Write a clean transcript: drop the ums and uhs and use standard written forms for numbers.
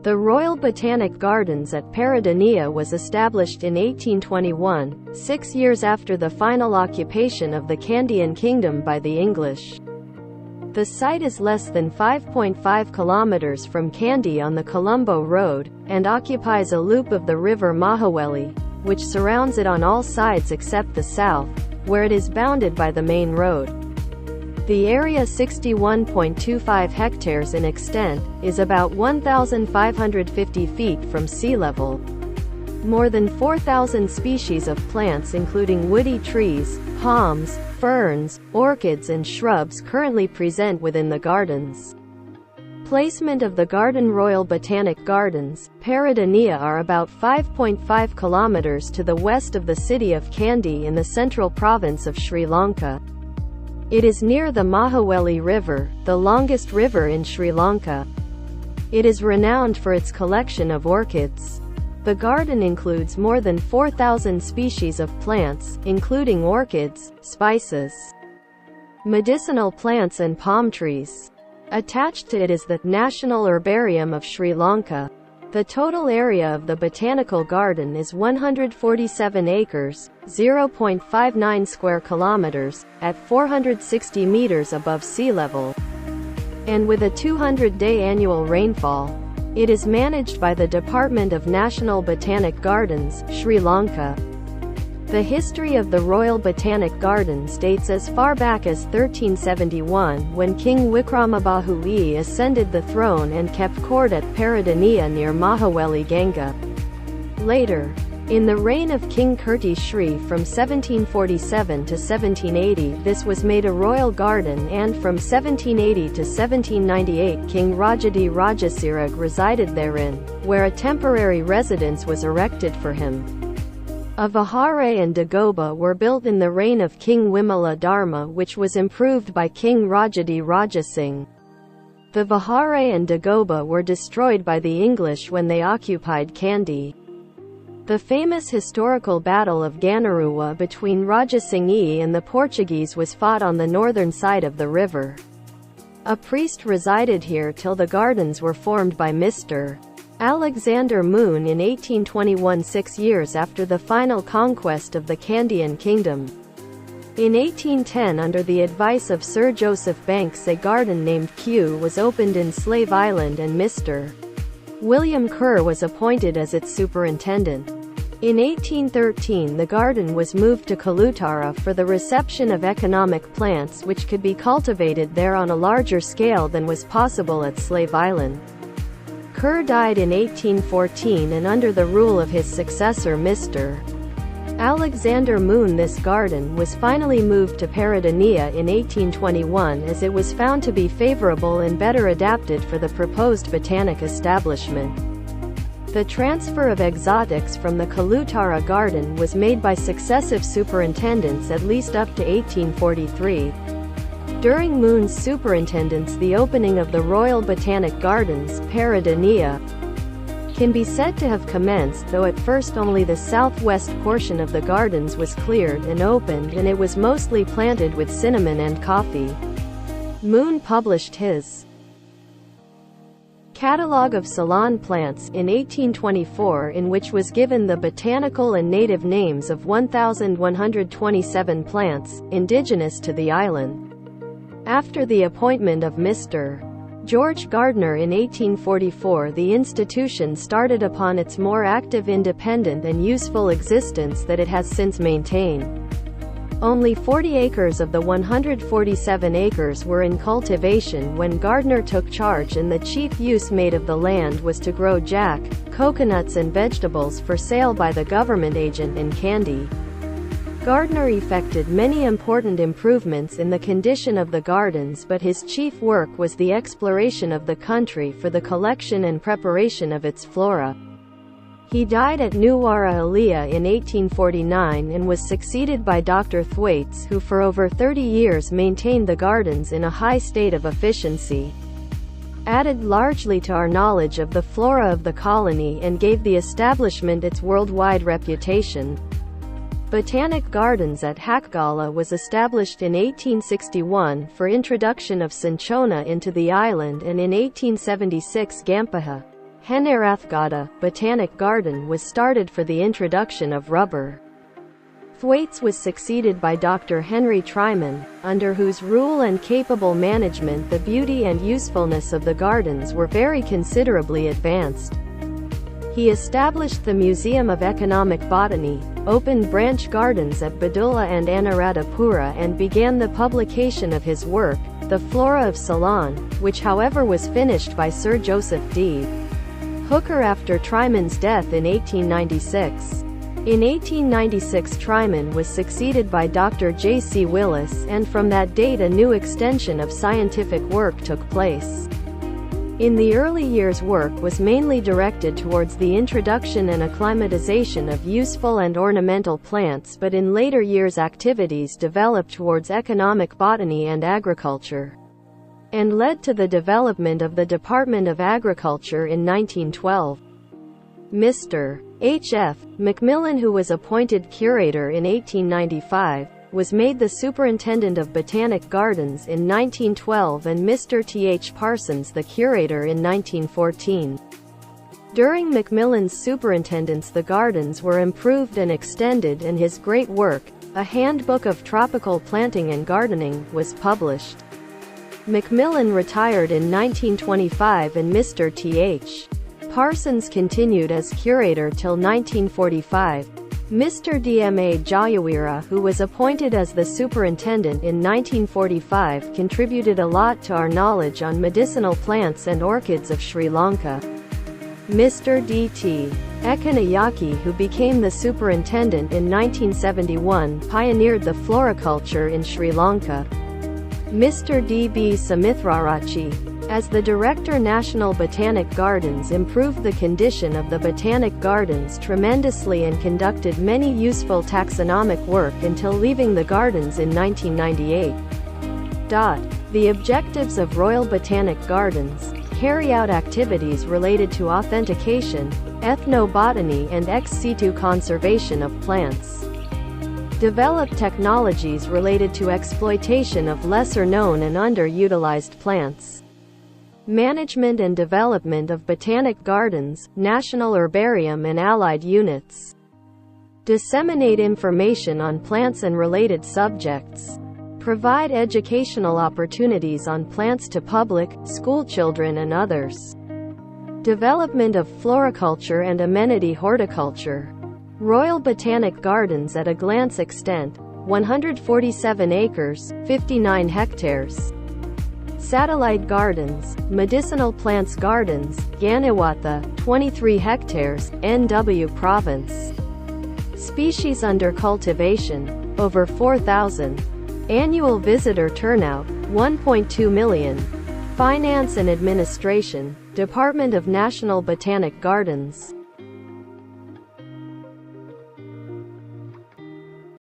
The Royal Botanic Gardens at Peradeniya was established in 1821, 6 years after the final occupation of the Kandyan Kingdom by the English. The site is less than 5.5 kilometers from Kandy on the Colombo Road, and occupies a loop of the river Mahaweli, which surrounds it on all sides except the south, where it is bounded by the main road. The area, 61.25 hectares in extent, is about 1,550 feet from sea level. More than 4,000 species of plants including woody trees, palms, ferns, orchids and shrubs currently present within the gardens. Placement of the garden. Royal Botanic Gardens, Peradeniya are about 5.5 kilometers to the west of the city of Kandy in the central province of Sri Lanka. It is near the Mahaweli River, the longest river in Sri Lanka. It is renowned for its collection of orchids. The garden includes more than 4,000 species of plants, including orchids, spices, medicinal plants and palm trees. Attached to it is the National Herbarium of Sri Lanka. The total area of the botanical garden is 147 acres, 0.59 square kilometers, at 460 meters above sea level. And with a 200-day annual rainfall, it is managed by the Department of National Botanic Gardens, Sri Lanka. The history of the Royal Botanic Gardens dates as far back as 1371, when King Wickramabahu ascended the throne and kept court at Peradeniya near Mahaweli Ganga. Later, in the reign of King Kirti Shri from 1747 to 1780, this was made a royal garden, and from 1780 to 1798 King Rajadi Rajasirag resided therein, where a temporary residence was erected for him. A vihara and dagoba were built in the reign of King Wimala Dharma, which was improved by King Rajadi Rajasingh. The vihara and dagoba were destroyed by the English when they occupied Kandy. The famous historical Battle of Ganaruwa between Rajasingh and the Portuguese was fought on the northern side of the river. A priest resided here till the gardens were formed by Mr. Alexander Moon in 1821, 6 years after the final conquest of the Kandyan Kingdom. In 1810, under the advice of Sir Joseph Banks, a garden named Kew was opened in Slave Island and Mr. William Kerr was appointed as its superintendent. In 1813 the garden was moved to Kalutara for the reception of economic plants which could be cultivated there on a larger scale than was possible at Slave Island. Kerr died in 1814, and under the rule of his successor Mr. Alexander Moon, this garden was finally moved to Peradeniya in 1821 as it was found to be favorable and better adapted for the proposed botanic establishment. The transfer of exotics from the Kalutara garden was made by successive superintendents at least up to 1843. During Moon's superintendence, the opening of the Royal Botanic Gardens, Peradeniya, can be said to have commenced, though at first only the southwest portion of the gardens was cleared and opened, and it was mostly planted with cinnamon and coffee. Moon published his Catalogue of Ceylon Plants in 1824, in which was given the botanical and native names of 1,127 plants, indigenous to the island. After the appointment of Mr. George Gardner in 1844, the institution started upon its more active, independent and useful existence that it has since maintained. Only 40 acres of the 147 acres were in cultivation when Gardner took charge, and the chief use made of the land was to grow jack, coconuts and vegetables for sale by the government agent in Kandy. Gardner effected many important improvements in the condition of the gardens, but his chief work was the exploration of the country for the collection and preparation of its flora. He died at Nuwara Eliya in 1849 and was succeeded by Dr. Thwaites, who for over 30 years maintained the gardens in a high state of efficiency, added largely to our knowledge of the flora of the colony, and gave the establishment its worldwide reputation. Botanic Gardens at Hakgala was established in 1861 for introduction of cinchona into the island, and in 1876 Gampaha, Henerathgada Botanic Garden was started for the introduction of rubber. Thwaites was succeeded by Dr. Henry Tryman, under whose rule and capable management the beauty and usefulness of the gardens were very considerably advanced. He established the Museum of Economic Botany, opened branch gardens at Badulla and Anuradhapura, and began the publication of his work, The Flora of Ceylon, which however was finished by Sir Joseph D. Hooker after Tryman's death in 1896. In 1896 Tryman was succeeded by Dr. J. C. Willis, and from that date a new extension of scientific work took place. In the early years work was mainly directed towards the introduction and acclimatization of useful and ornamental plants, but in later years activities developed towards economic botany and agriculture, and led to the development of the Department of Agriculture in 1912. Mr. H. F. Macmillan, who was appointed curator in 1895, was made the superintendent of Botanic Gardens in 1912 and Mr. T. H. Parsons the curator in 1914. During Macmillan's superintendence the gardens were improved and extended, and his great work, A Handbook of Tropical Planting and Gardening, was published. Macmillan retired in 1925 and Mr. T. H. Parsons continued as curator till 1945. Mr. D. M. A. Jayawira, who was appointed as the superintendent in 1945, contributed a lot to our knowledge on medicinal plants and orchids of Sri Lanka. Mr. D. T. Ekanayake, who became the superintendent in 1971, pioneered the floriculture in Sri Lanka. Mr. D. B. Samithrarachi, as the Director National Botanic Gardens, improved the condition of the Botanic Gardens tremendously and conducted many useful taxonomic work until leaving the gardens in 1998. The objectives of Royal Botanic Gardens: carry out activities related to authentication, ethnobotany and ex situ conservation of plants. Develop technologies related to exploitation of lesser-known and underutilized plants. Management and development of botanic gardens, national herbarium and allied units. Disseminate information on plants and related subjects. Provide educational opportunities on plants to public, schoolchildren and others. Development of floriculture and amenity horticulture. Royal Botanic Gardens at a glance: extent, 147 acres, 59 hectares. Satellite Gardens, Medicinal Plants Gardens, Ganiwatha, 23 hectares, NW Province. Species under cultivation, over 4,000. Annual visitor turnout, 1.2 million. Finance and Administration, Department of National Botanic Gardens.